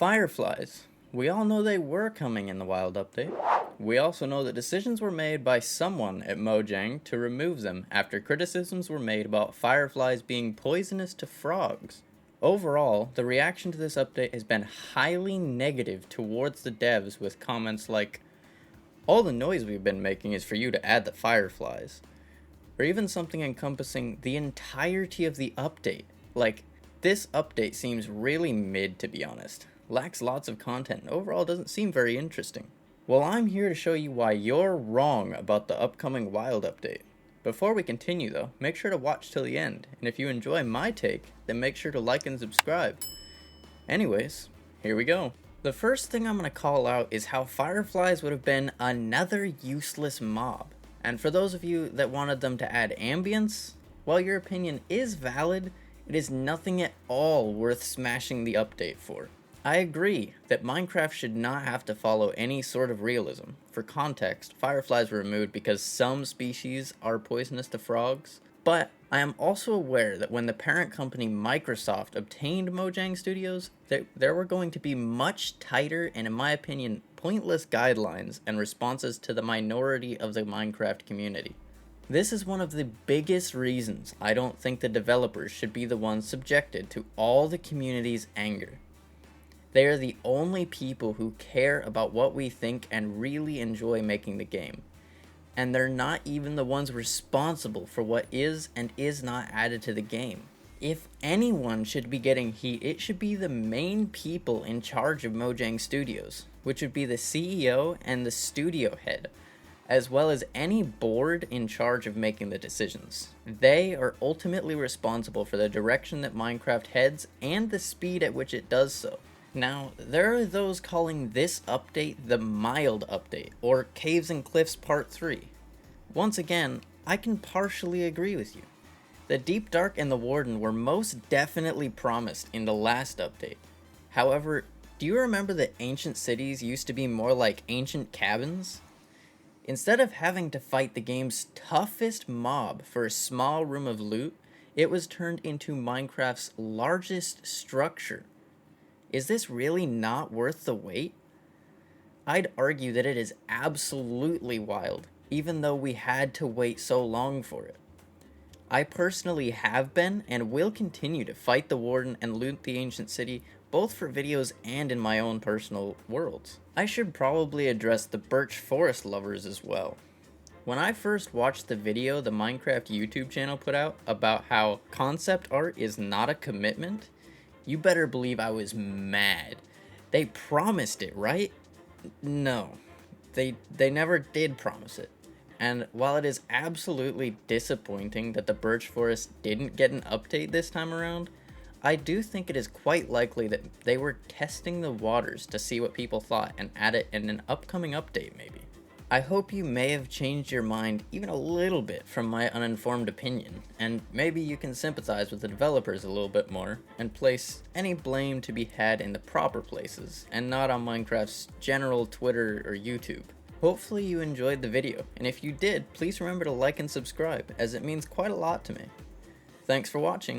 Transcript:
Fireflies. We all know they were coming in the wild update. We also know that decisions were made by someone at Mojang to remove them after criticisms were made about fireflies being poisonous to frogs. Overall, the reaction to this update has been highly negative towards the devs, with comments like, "All the noise we've been making is for you to add the fireflies," or even something encompassing the entirety of the update, like, "This update seems really mid, to be honest. Lacks lots of content and overall doesn't seem very interesting." Well, I'm here to show you why you're wrong about the upcoming wild update. Before we continue though, make sure to watch till the end, and if you enjoy my take, then make sure to like and subscribe. Anyways, here we go. The first thing I'm going to call out is how fireflies would have been another useless mob. And for those of you that wanted them to add ambience, while your opinion is valid, it is nothing at all worth smashing the update for. I agree that Minecraft should not have to follow any sort of realism. For context, fireflies were removed because some species are poisonous to frogs, but I am also aware that when the parent company Microsoft obtained Mojang Studios, there were going to be much tighter and, in my opinion, pointless guidelines and responses to the minority of the Minecraft community. This is one of the biggest reasons I don't think the developers should be the ones subjected to all the community's anger. They are the only people who care about what we think and really enjoy making the game. And they're not even the ones responsible for what is and is not added to the game. If anyone should be getting heat, it should be the main people in charge of Mojang Studios, which would be the CEO and the studio head, as well as any board in charge of making the decisions. They are ultimately responsible for the direction that Minecraft heads and the speed at which it does so. Now, there are those calling this update the mild update, or Caves and Cliffs Part 3. Once again, I can partially agree with you. The Deep Dark and the Warden were most definitely promised in the last update. However, do you remember that ancient cities used to be more like ancient cabins? Instead of having to fight the game's toughest mob for a small room of loot, it was turned into Minecraft's largest structure. Is this really not worth the wait? I'd argue that it is absolutely wild, even though we had to wait so long for it. I personally have been and will continue to fight the Warden and loot the ancient city, both for videos and in my own personal worlds. I should probably address the birch forest lovers as well. When I first watched the video the Minecraft YouTube channel put out about how concept art is not a commitment, you better believe I was mad. They promised it, right? No, they never did promise it. And while it is absolutely disappointing that the birch forest didn't get an update this time around, I do think it is quite likely that they were testing the waters to see what people thought and add it in an upcoming update maybe. I hope you may have changed your mind even a little bit from my uninformed opinion, and maybe you can sympathize with the developers a little bit more, and place any blame to be had in the proper places, and not on Minecraft's general Twitter or YouTube. Hopefully you enjoyed the video, and if you did, please remember to like and subscribe, as it means quite a lot to me. Thanks for watching.